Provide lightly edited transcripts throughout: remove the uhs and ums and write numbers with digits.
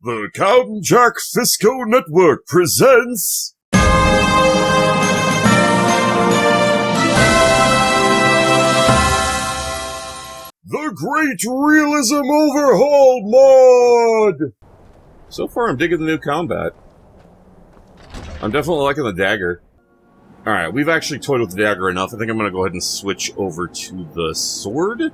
The Count Jack Fisco Network presents... The Great Realism Overhaul mod! So far, I'm digging the new combat. I'm definitely liking the dagger. Alright, we've actually toyed with the dagger enough. I think I'm going to go ahead and switch over to the sword.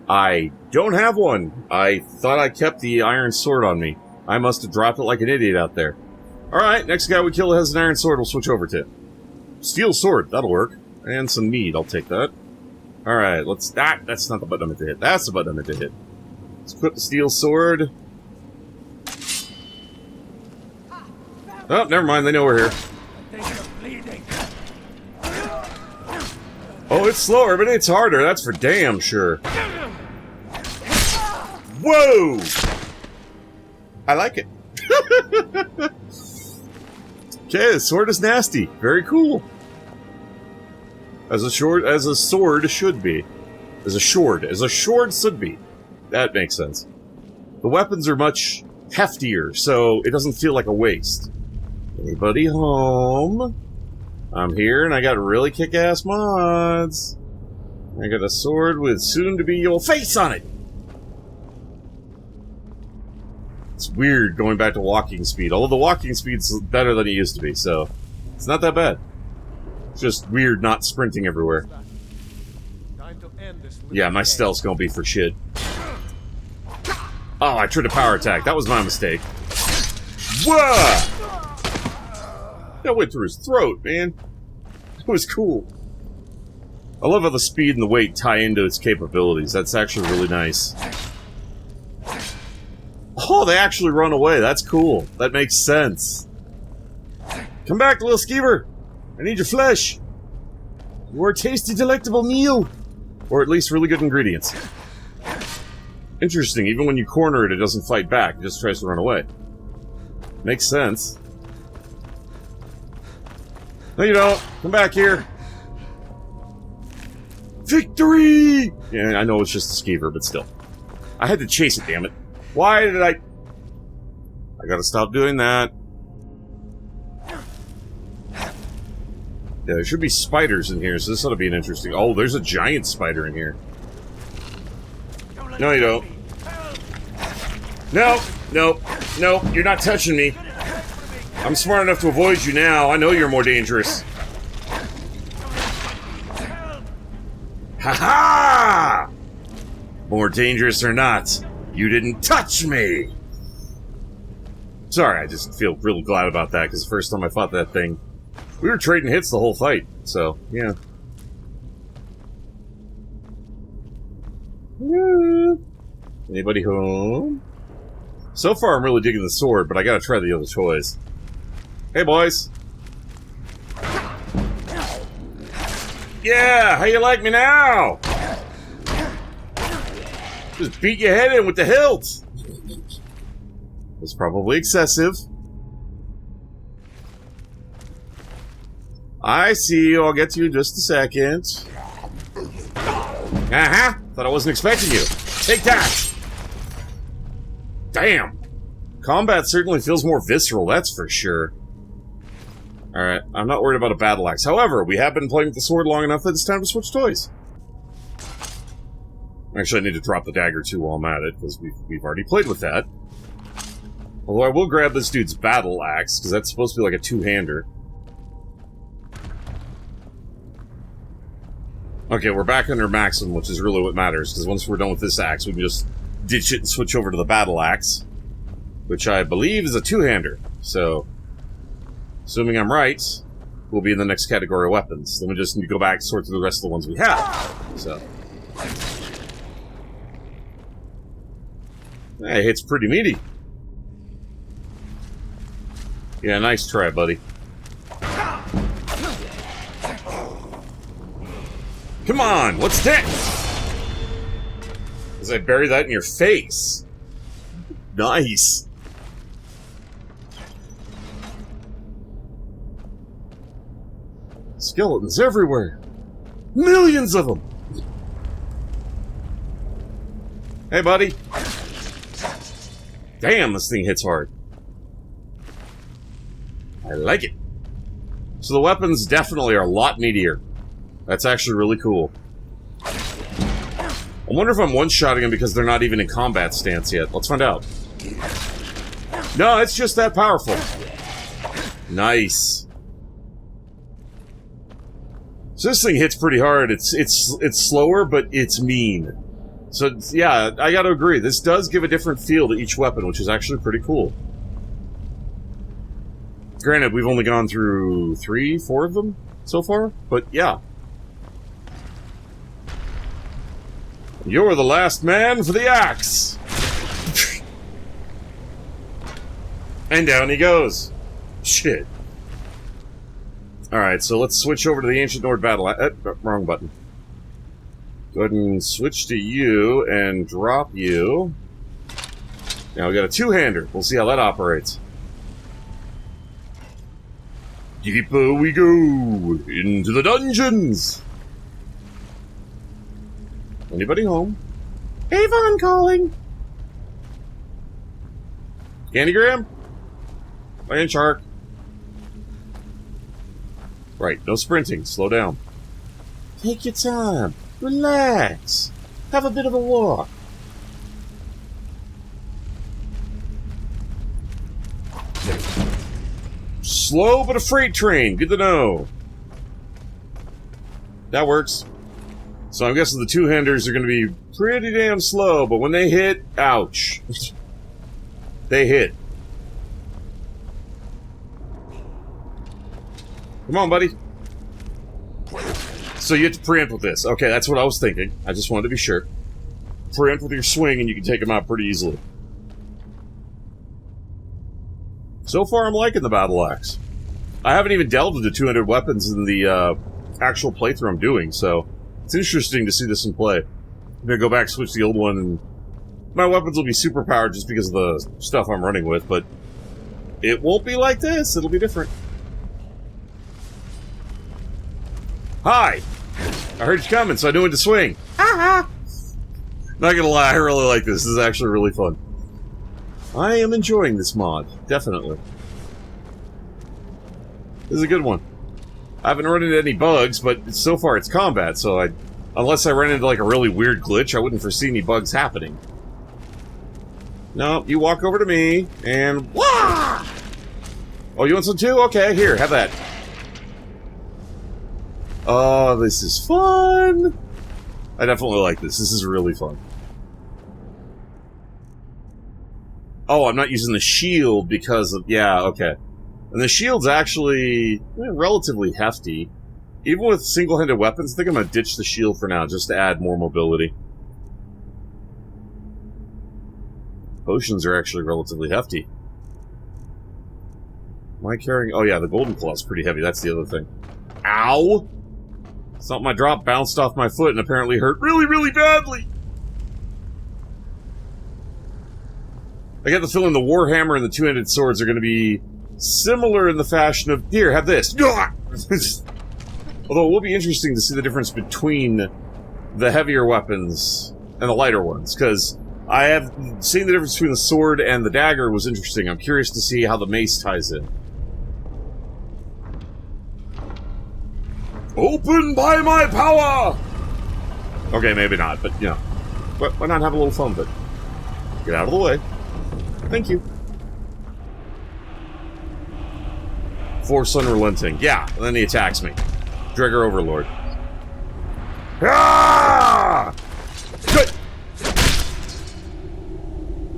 I don't have one. I thought I kept the iron sword on me. I must have dropped it like an idiot out there. Alright, next guy we kill has an iron sword we'll switch over to. Steel sword, that'll work. And some meat, I'll take that. Alright, let's... that's not the button I meant to hit. That's the button I meant to hit. Let's equip the steel sword. Oh, never mind, they know we're here. Oh, it's slower, but it's harder, that's for damn sure. Whoa! I like it. Okay, the sword is nasty. Very cool. As a sword should be. As a sword should be. That makes sense. The weapons are much heftier, so it doesn't feel like a waste. Anybody home? I'm here, and I got really kick-ass mods. I got a sword with soon-to-be your face on it. It's weird going back to walking speed, although the walking speed's better than it used to be, so it's not that bad. It's just weird not sprinting everywhere. Yeah, my stealth's gonna be for shit. Oh, I tried a power attack. That was my mistake. Whoa! That went through his throat, man. That was cool. I love how the speed and the weight tie into its capabilities. That's actually really nice. Oh, they actually run away. That's cool. That makes sense. Come back, little skeever. I need your flesh. You're a tasty, delectable meal. Or at least really good ingredients. Interesting. Even when you corner it, it doesn't fight back. It just tries to run away. Makes sense. No, you don't. Come back here. Victory! Yeah, I know it's just a skeever, but still. I had to chase it, damn it. Why did I gotta stop doing that. Yeah, there should be spiders in here, so this ought to be an interesting... Oh, there's a giant spider in here. No, you don't. No, no, no, you're not touching me. I'm smart enough to avoid you now. I know you're more dangerous. Ha-ha! More dangerous or not, you didn't touch me! Sorry, I just feel real glad about that, because the first time I fought that thing, we were trading hits the whole fight, so, yeah. Anybody home? So far, I'm really digging the sword, but I gotta try the other toys. Hey, boys! Yeah, how you like me now? Just beat your head in with the hilt! It's probably excessive. I see you. I'll get to you in just a second. Uh-huh! Thought I wasn't expecting you. Take that! Damn! Combat certainly feels more visceral, that's for sure. Alright, I'm not worried about a battle axe. However, we have been playing with the sword long enough that it's time to switch toys. Actually, I need to drop the dagger too while I'm at it, because we've already played with that. Although I will grab this dude's battle axe, because that's supposed to be like a two-hander. Okay, we're back under maximum, which is really what matters, because once we're done with this axe, we can just ditch it and switch over to the battle axe. Which I believe is a two-hander, so... Assuming I'm right, we'll be in the next category of weapons. Then we just need to go back and sort through the rest of the ones we have. So... Hey, it's pretty meaty. Yeah, nice try, buddy. Come on, what's next? As I bury that in your face. Nice. Skeletons everywhere. Millions of them. Hey, buddy. Damn, this thing hits hard. I like it. So the weapons definitely are a lot meatier. That's actually really cool. I wonder if I'm one-shotting them because they're not even in combat stance yet. Let's find out. No, it's just that powerful. Nice. So this thing hits pretty hard. It's slower, but it's mean. So yeah, I gotta agree. This does give a different feel to each weapon, which is actually pretty cool. Granted, we've only gone through 3, 4 of them so far, but yeah. You're the last man for the axe! And down he goes. Shit. Alright, so let's switch over to the Ancient Nord battle. Wrong button. Go ahead and switch to you and drop you. Now we got a two-hander. We'll see how that operates. Deeper we go into the dungeons. Anybody home? Avon calling. Candygram? Lion shark. Right, no sprinting. Slow down. Take your time. Relax. Have a bit of a walk. Slow but a freight train. Good to know. That works. So I'm guessing the two-handers are going to be pretty damn slow, but when they hit, ouch. They hit. Come on, buddy. So you have to preempt with this. Okay, that's what I was thinking. I just wanted to be sure. Preempt with your swing and you can take them out pretty easily. So far, I'm liking the battle axe. I haven't even delved into 200 weapons in the actual playthrough I'm doing, so it's interesting to see this in play. I'm gonna go back, switch the old one, and my weapons will be super powered just because of the stuff I'm running with, but it won't be like this. It'll be different. Hi! I heard you coming, so I knew when to swing. Ha! Not gonna lie, I really like this. This is actually really fun. I am enjoying this mod. Definitely. This is a good one. I haven't run into any bugs, but so far it's combat, so unless I run into like a really weird glitch, I wouldn't foresee any bugs happening. No, you walk over to me, and wah! Oh, you want some too? Okay, here, have that. Oh, this is fun! I definitely like this. This is really fun. Oh, I'm not using the shield because of... Yeah, okay. And the shield's actually relatively hefty. Even with single-handed weapons, I think I'm going to ditch the shield for now, just to add more mobility. Potions are actually relatively hefty. Am I carrying... Oh yeah, the Golden Claw's pretty heavy, that's the other thing. Ow! Something I dropped bounced off my foot and apparently hurt really, really badly! I get the feeling the Warhammer and the two-handed swords are going to be similar in the fashion of, here, have this. Although it will be interesting to see the difference between the heavier weapons and the lighter ones, because I have seen the difference between the sword and the dagger was interesting. I'm curious to see how the mace ties in. Open by my power! Okay, maybe not, but, you know. Why not have a little fun with it? Get out of the way. Thank you. Force unrelenting. Yeah, and then he attacks me. Drigger Overlord. Ah! Good!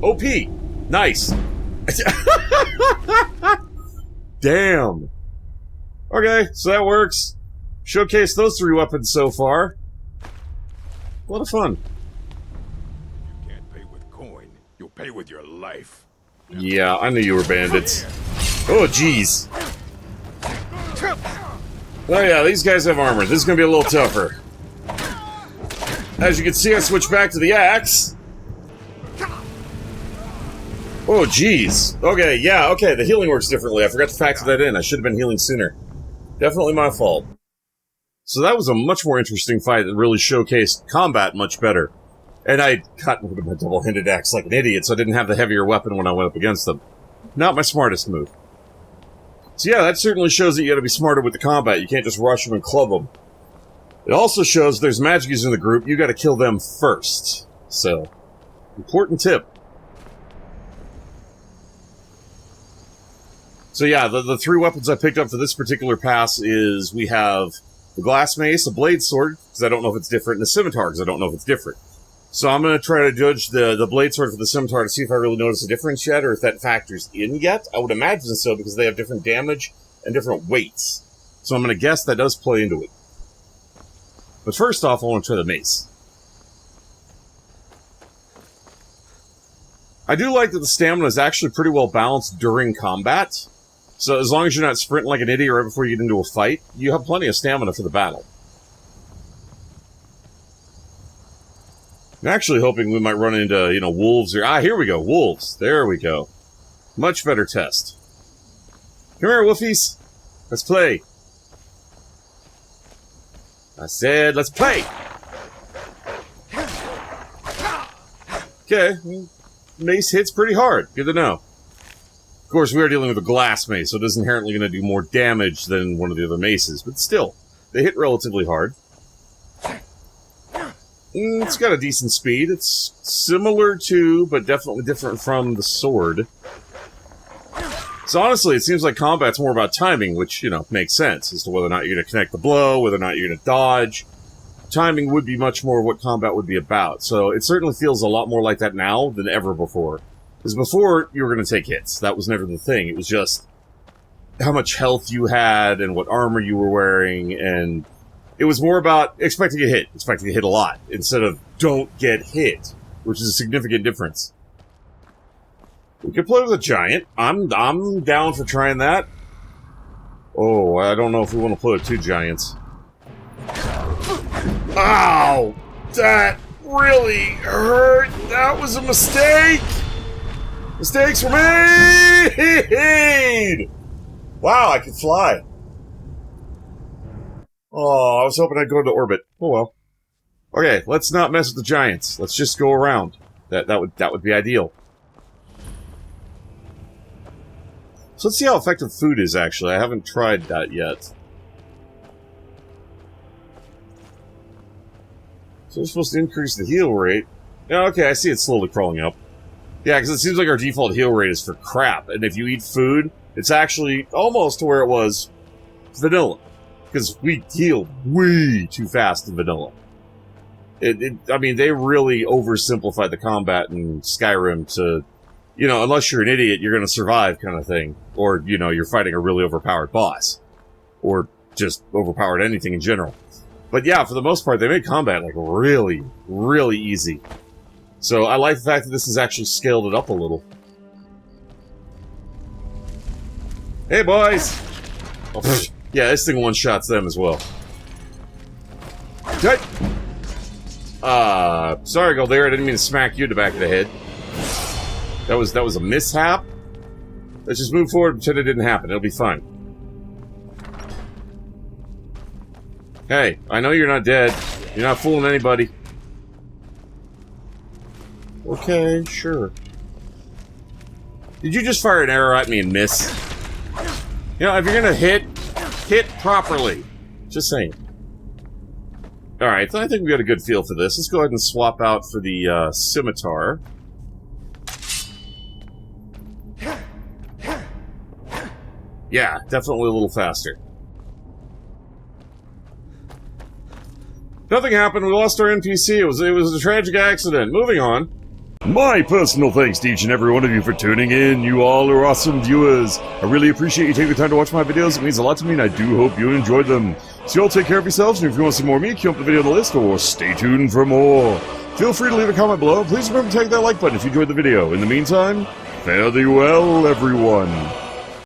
OP! Nice! Damn! Okay, so that works. Showcase those 3 weapons so far. A lot of fun. You can't pay with coin. You'll pay with your life. Yeah, I knew you were bandits. Oh, jeez. Oh yeah, these guys have armor. This is gonna be a little tougher. As you can see, I switched back to the axe. Oh, jeez. Okay, yeah, okay, the healing works differently. I forgot to factor that in. I should have been healing sooner. Definitely my fault. So that was a much more interesting fight that really showcased combat much better. And I cut with my double-handed axe like an idiot, so I didn't have the heavier weapon when I went up against them. Not my smartest move. So yeah, that certainly shows that you gotta be smarter with the combat. You can't just rush them and club them. It also shows there's magic users in the group, you gotta kill them first. So, important tip. So yeah, the three weapons I picked up for this particular pass is we have the glass mace, a blade sword, because I don't know if it's different, and a scimitar, because I don't know if it's different. So I'm going to try to judge the blade sword for the scimitar to see if I really notice a difference yet, or if that factors in yet. I would imagine so, because they have different damage and different weights. So I'm going to guess that does play into it. But first off, I want to try the mace. I do like that the stamina is actually pretty well balanced during combat. So as long as you're not sprinting like an idiot right before you get into a fight, you have plenty of stamina for the battle. I'm actually hoping we might run into, you know, wolves or... Ah, here we go, wolves. There we go. Much better test. Come here, wolfies. Let's play. I said, let's play! Okay. Mace hits pretty hard. Good to know. Of course, we are dealing with a glass mace, so it is inherently going to do more damage than one of the other maces. But still, they hit relatively hard. It's got a decent speed. It's similar to, but definitely different from the sword. So honestly, it seems like combat's more about timing, which, you know, makes sense as to whether or not you're going to connect the blow, whether or not you're going to dodge. Timing would be much more what combat would be about. So it certainly feels a lot more like that now than ever before. Because before, you were going to take hits. That was never the thing. It was just how much health you had and what armor you were wearing, and it was more about expecting to hit a lot, instead of don't get hit, which is a significant difference. We could play with a giant. I'm down for trying that. Oh, I don't know if we want to play with two giants. Ow! That really hurt! That was a mistake! Mistakes were made! Wow, I can fly. Oh, I was hoping I'd go into orbit. Oh well. Okay, let's not mess with the giants. Let's just go around. That would be ideal. So let's see how effective food is, actually. I haven't tried that yet. So we're supposed to increase the heal rate. Yeah, okay, I see it slowly crawling up. Yeah, because it seems like our default heal rate is for crap. And if you eat food, it's actually almost to where it was vanilla. Because we healed way too fast in vanilla. I mean, they really oversimplified the combat in Skyrim to, you know, unless you're an idiot, you're going to survive kind of thing. Or, you know, you're fighting a really overpowered boss. Or just overpowered anything in general. But yeah, for the most part, they made combat, like, really, really easy. So I like the fact that this has actually scaled it up a little. Hey, boys! Oh, yeah, this thing one-shots them as well. Okay. Sorry, Goldera, I didn't mean to smack you in the back of the head. That was a mishap. Let's just move forward and pretend it didn't happen. It'll be fine. Hey, I know you're not dead. You're not fooling anybody. Okay, sure. Did you just fire an arrow at me and miss? You know, if you're gonna hit properly. Just saying. Alright, so I think we got a good feel for this. Let's go ahead and swap out for the scimitar. Yeah, definitely a little faster. Nothing happened. We lost our NPC. It was a tragic accident. Moving on. My personal thanks to each and every one of you for tuning in. You all are awesome viewers. I really appreciate you taking the time to watch my videos. It means a lot to me, and I do hope you enjoyed them. So you all take care of yourselves, and if you want to see more of me, keep up the video on the list, or stay tuned for more. Feel free to leave a comment below. Please remember to take that like button if you enjoyed the video. In the meantime, fare thee well, everyone.